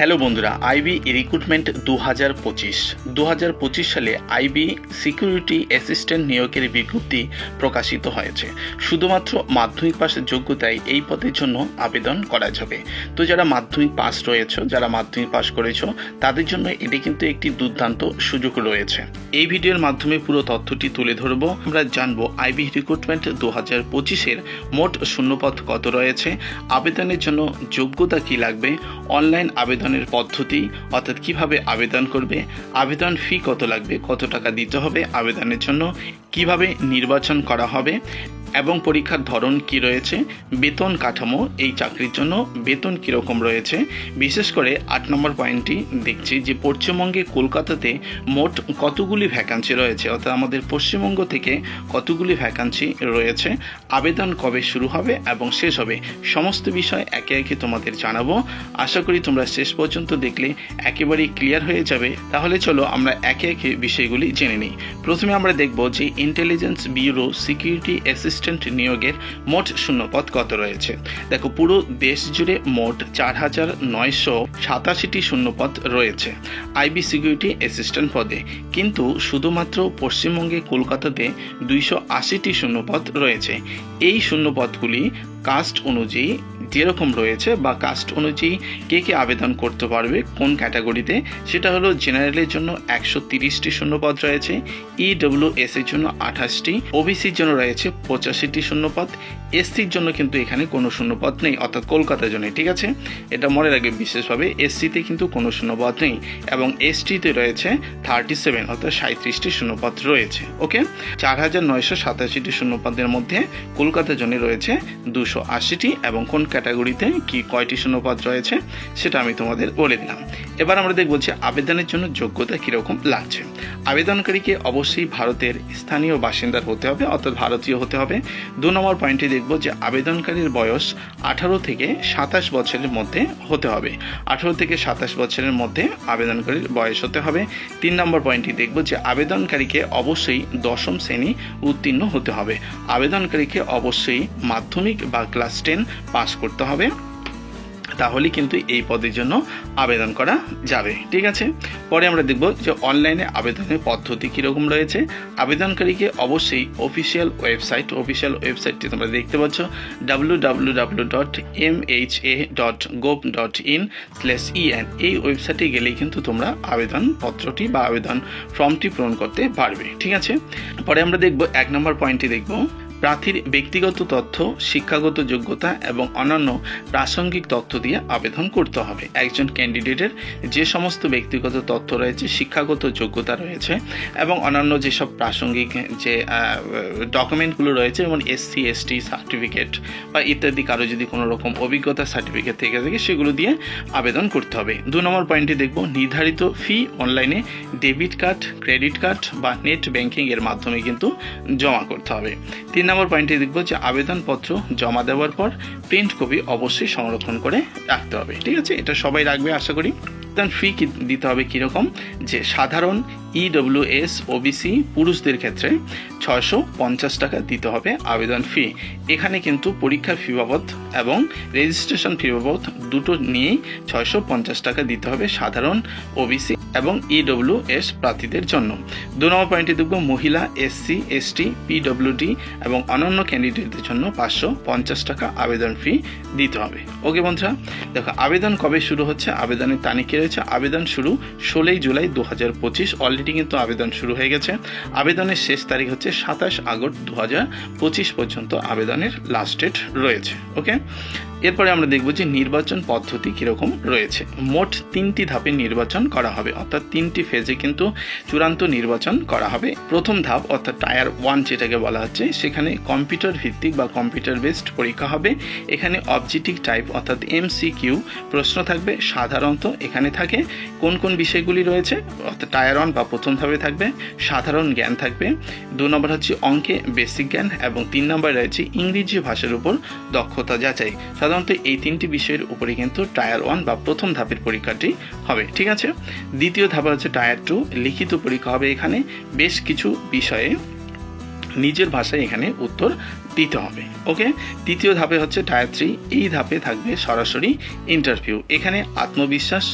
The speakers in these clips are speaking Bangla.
হ্যালো বন্ধুরা, আইবি রিক্রুটমেন্ট 2025 সালে আইবি সিকিউরিটি অ্যাসিস্ট্যান্ট নিয়োগের বিজ্ঞপ্তি প্রকাশিত হয়েছে। শুধুমাত্র মাধ্যমিক পাশের যোগ্যতায় এই পদের জন্য আবেদন করা যাবে। তো যারা মাধ্যমিক পাস রয়েছে, যারা মাধ্যমিক পাস করেছো, তাদের জন্য এটি কিন্তু একটি দুর্দান্ত সুযোগ রয়েছে। এই ভিডিওর মাধ্যমে পুরো তথ্যটি তুলে ধরবো। আমরা জানবো আইবি রিক্রুটমেন্ট 2025-এর মোট শূন্যপদ কত রয়েছে, আবেদনের জন্য যোগ্যতা কি লাগবে, অনলাইন আবেদনের পদ্ধতি অর্থাৎ কিভাবে আবেদন করবে, আবেদন ফি কত লাগবে, কত টাকা দিতে হবে আবেদনের জন্য, কিভাবে নির্বাচন করা হবে এবং পরীক্ষার ধরন কি রয়েছে, বেতন কাঠামো, এই চাকরির জন্য বেতন কীরকম রয়েছে। বিশেষ করে 8 নম্বর পয়েন্টটি দেখছি যে পশ্চিমবঙ্গে কলকাতাতে মোট কতগুলি ভ্যাকান্সি রয়েছে, অর্থাৎ আমাদের পশ্চিমবঙ্গ থেকে কতগুলি ভ্যাকান্সি রয়েছে, আবেদন কবে শুরু হবে এবং শেষ হবে, সমস্ত বিষয় একে একে তোমাদের জানাবো। আশা করি তোমরা শেষ পর্যন্ত দেখলে একেবারেই ক্লিয়ার হয়ে যাবে। তাহলে চলো আমরা একে একে বিষয়গুলি জেনে নিই। প্রথমে আমরা দেখব যে ইন্টেলিজেন্স ব্যুরো সিকিউরিটি অ্যাসিস্ট্যান্ট নিয়োগের মোট শূন্যপদ কত রয়েছে। দেখো, পুরো দেশ জুড়ে মোট 4,987টি শূন্যপদ রয়েছে আইবি সিকিউরিটি অ্যাসিস্ট্যান্ট পদে, কিন্তু শুধুমাত্র পশ্চিমবঙ্গে কলকাতাতে 280টি শূন্যপদ রয়েছে। এই শূন্যপদগুলি কাস্ট অনুযায়ী যেরকম রয়েছে বা কাস্ট অনুযায়ী কে কে আবেদন করতে পারবে কোন ক্যাটাগরিতে, সেটা হলো জেনারেলের জন্য 130টি শূন্যপদ রয়েছে, ইডব্লিউএস এর জন্য 28টি, ওবিসির জন্য রয়েছে 85টি শূন্যপদ, এসসির জন্য কিন্তু এখানে কোনো শূন্যপদ নেই, অর্থাৎ কলকাতার জন্য। ঠিক আছে, এটা মনে রাখবে বিশেষভাবে, এসসিতে কিন্তু কোনো শূন্যপদ নেই এবং এসটিতে রয়েছে 37 অর্থাৎ 37টি শূন্যপদ রয়েছে। ওকে, 4,987টি শূন্যপদের মধ্যে কলকাতার জন্য রয়েছে 280টি এবং কোন ক্যাটাগরিতে কি কয়টি শূন্যপদ রয়েছে সেটা আমি তোমাদের বলে দিলাম। এবার আমরা দেখব যে আবেদনের জন্য যোগ্যতা কিরকম লাগছে। আবেদনকারীকে অবশ্যই ভারতের স্থানীয় বাসিন্দার হতে হবে, অর্থাৎ ভারতীয় হতে হবে। 2 নম্বর পয়েন্টে দেখব যে আবেদনকারীর বয়স 18 থেকে 27 বছরের মধ্যে হতে হবে। 18 থেকে 27 বছরের মধ্যে আবেদনকারীর বয়স হতে হবে। 3 নম্বর পয়েন্টে দেখব যে আবেদনকারীকে অবশ্যই 10ম শ্রেণী উত্তীর্ণ হতে হবে। আবেদনকারীকে অবশ্যই মাধ্যমিক বা ক্লাস 10 পাস করতে হবে, তাহলে কিন্তু এই পদের জন্য আবেদন করা যাবে। ঠিক আছে, পরে আমরা দেখব যে অনলাইনে আবেদনের পদ্ধতি কীরকম রয়েছে। আবেদনকারীকে অবশ্যই অফিসিয়াল ওয়েবসাইটটি তোমরা দেখতে পাচ্ছ www.mha.gov.in/en। এই ওয়েবসাইটে গেলেই কিন্তু তোমরা আবেদনপত্রটি বা আবেদন ফর্মটি পূরণ করতে পারবে। ঠিক আছে, পরে আমরা দেখব 1 নম্বর পয়েন্টে দেখব প্রার্থীর ব্যক্তিগত তথ্য, শিক্ষাগত যোগ্যতা এবং অন্যান্য প্রাসঙ্গিক তথ্য দিয়ে আবেদন করতে হবে। একজন ক্যান্ডিডেটের যে সমস্ত ব্যক্তিগত তথ্য রয়েছে, শিক্ষাগত যোগ্যতা রয়েছে এবং অন্যান্য যেসব প্রাসঙ্গিক যে ডকুমেন্টগুলো রয়েছে, যেমন এসসি এসটি সার্টিফিকেট বা ইত্যাদি, কারো যদি কোনো রকম অভিজ্ঞতা সার্টিফিকেট থেকে থাকে সেগুলো দিয়ে আবেদন করতে হবে। 2 নম্বর পয়েন্টে দেখব নির্ধারিত ফি অনলাইনে ডেবিট কার্ড, ক্রেডিট কার্ড বা নেট ব্যাংকিং এর মাধ্যমে কিন্তু জমা করতে হবে। 3 নম্বর পয়েন্টে দেখব যে আবেদনপত্র জমা দেওয়ার পর প্রিন্ট কপি অবশ্যই সংরক্ষণ করে রাখতে হবে। ঠিক আছে, এটা সবাই রাখবে আশা করি। ফি দিতে হবে কিরকম, যে সাধারণ ইডব্লিউএস ওবিসি পুরুষদের ক্ষেত্রে 650 টাকা দিতে হবে আবেদন ফি। এখানে কিন্তু পরীক্ষার ফি বাবদ এবং রেজিস্ট্রেশন ফি বাবদ দুটো নিয়েই 650 টাকা দিতে হবে সাধারণ ওবিসি এবং ইডব্লিউএস প্রার্থীদের জন্য। 2 নম্বর পয়েন্টে দেখব মহিলা, এসসি এসটি, পিডব্লিউডি এবং অন্যান্য ক্যান্ডিডেটদের জন্য 550 টাকা আবেদন ফি দিতে হবে। ওকে বন্ধুরা, দেখো আবেদন কবে শুরু হচ্ছে, আবেদনের তারিখে রয়েছে আবেদন শুরু 16 জুলাই 2025। অলরেডি কিন্তু আবেদন শুরু হয়ে গেছে। আবেদনের শেষ তারিখ হচ্ছে 27 আগস্ট 2025 পর্যন্ত আবেদনের লাস্ট ডেট রয়েছে। ওকে, এরপরে আমরা দেখব যে নির্বাচন পদ্ধতি কিরকম রয়েছে। মোট 3টি ধাপে নির্বাচন করা হবে, অর্থাৎ 3টি ফেজে কিন্তু চূড়ান্ত নির্বাচন করা হবে। প্রথম ধাপ অর্থাৎ টায়ার 1 যেটাকে বলা হচ্ছে, সেখানে কম্পিউটার ভিত্তিক বা কম্পিউটার বেসড পরীক্ষা হবে। এখানে অবজেক্টিভ টাইপ অর্থাৎ MCQ প্রশ্ন থাকবে। সাধারণত এখানে থাকে কোন কোন বিষয়গুলি রয়েছে, অর্থাৎ টায়ার 1 বা প্রথম ধাপে থাকবে সাধারণ জ্ঞান থাকবে, 2 নম্বর হচ্ছে অঙ্কে বেসিক জ্ঞান এবং 3 নম্বর রয়েছে ইংরেজি ভাষার উপর দক্ষতা যাচাই। সাধারণত এই 3টি বিষয়ের উপরে কিন্তু টায়ার 1 বা প্রথম ধাপের পরীক্ষাটি হবে। ঠিক আছে, দ্বিতীয় ধাপে হচ্ছে টায়ার 2, লিখিত পরীক্ষা হবে। এখানে বেশ কিছু বিষয়ে নিজের ভাষায় এখানে উত্তর দিতে হবে। ওকে, তৃতীয় ধাপে হচ্ছে টায়ার 3। এই ধাপে থাকবে সরাসরি ইন্টারভিউ। এখানে আত্মবিশ্বাস,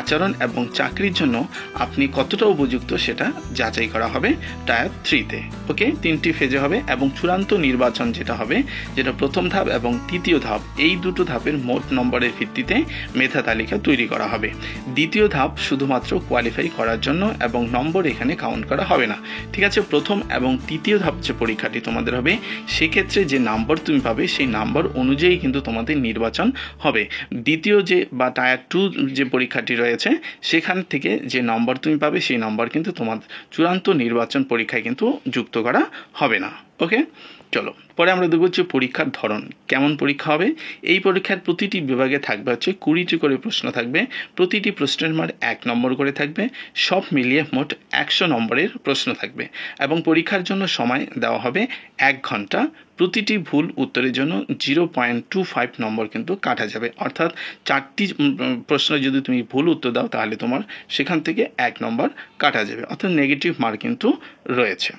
আচরণ এবং চাকরির জন্য আপনি কতটা উপযুক্ত সেটা যাচাই করা হবে টায়ার 3-তে। ওকে, 3টি ফেজে হবে এবং চূড়ান্ত নির্বাচন যেটা হবে, যেটা প্রথম ধাপ এবং তৃতীয় ধাপ, এই দুটো ধাপের মোট নম্বরের ভিত্তিতে মেধা তালিকা তৈরি করা হবে। দ্বিতীয় ধাপ শুধুমাত্র কোয়ালিফাই করার জন্য এবং নম্বর এখানে কাউন্ট করা হবে না। ঠিক আছে, প্রথম এবং তৃতীয় ধাপ যে পরীক্ষাটি তোমাদের হবে, সেক্ষেত্রে যে নাম্বার তুমি পাবে সেই নাম্বার অনুযায়ী কিন্তু তোমাদের নির্বাচন হবে। দ্বিতীয় যে বা টায়ার 2 যে পরীক্ষাটি রয়েছে, সেখান থেকে যে নম্বর তুমি পাবে সেই নম্বর কিন্তু তোমার চূড়ান্ত নির্বাচন পরীক্ষায় কিন্তু যুক্ত করা হবে না। ওকে, চলো পরে আমরা দেখব যে পরীক্ষার ধরন কেমন পরীক্ষা হবে। এই পরীক্ষার প্রতিটি বিভাগে থাকবে হচ্ছে 20টি করে প্রশ্ন থাকবে। প্রতিটি প্রশ্নের মান 1 নম্বর করে থাকবে। সব মিলিয়ে মোট 100 নম্বরের প্রশ্ন থাকবে এবং পরীক্ষার জন্য সময় দেওয়া হবে 1 ঘন্টা। প্রতিটি ভুল উত্তরের জন্য 0.25 নম্বর কিন্তু কাটা যাবে, অর্থাৎ 4টি প্রশ্ন যদি তুমি ভুল উত্তর দাও তাহলে তোমার সেখান থেকে 1 নম্বর কাটা যাবে, অর্থাৎ নেগেটিভ মার্ক কিন্তু রয়েছে।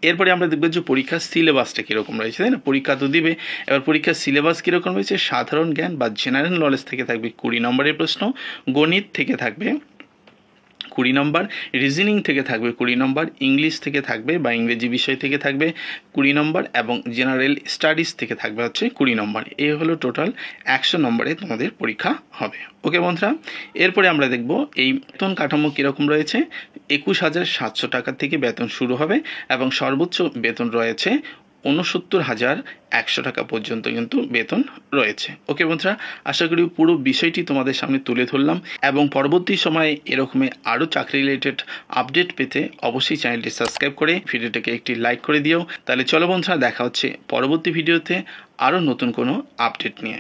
এরপরে আমরা দেখব যে পরীক্ষার সিলেবাসটা কীরকম রয়েছে, তাই না? পরীক্ষা তো দিবে, এবার পরীক্ষার সিলেবাস কীরকম রয়েছে। সাধারণ জ্ঞান বা জেনারেল নলেজ থেকে থাকবে 20 নম্বরের প্রশ্ন, গণিত থেকে থাকবে 20 নম্বর, রিজনিং থেকে থাকবে 20 নম্বর, ইংলিশ থেকে থাকবে বা ইংরেজি বিষয় থেকে থাকবে 20 নম্বর এবং জেনারেল স্টাডিজ থেকে থাকবে হচ্ছে 20 নম্বর। এই হলো টোটাল 100 নম্বরে তোমাদের পরীক্ষা হবে। ওকে বন্ধুরা, এরপরে আমরা দেখব এই বেতন কাঠামো কীরকম রয়েছে। 21,700 টাকা থেকে বেতন শুরু হবে এবং সর্বোচ্চ বেতন রয়েছে 69,100 টাকা পর্যন্ত কিন্তু বেতন রয়েছে। ওকে বন্ধুরা, আশা করি পুরো বিষয়টি তোমাদের সামনে তুলে ধরলাম এবং পরবর্তী সময়ে এরকমই আরও চাকরি রিলেটেড আপডেট পেতে অবশ্যই চ্যানেলটি সাবস্ক্রাইব করে ভিডিওটাকে একটি লাইক করে দিও। তাহলে চলো বন্ধুরা, দেখা হচ্ছে পরবর্তী ভিডিওতে আরও নতুন কোনো আপডেট নিয়ে।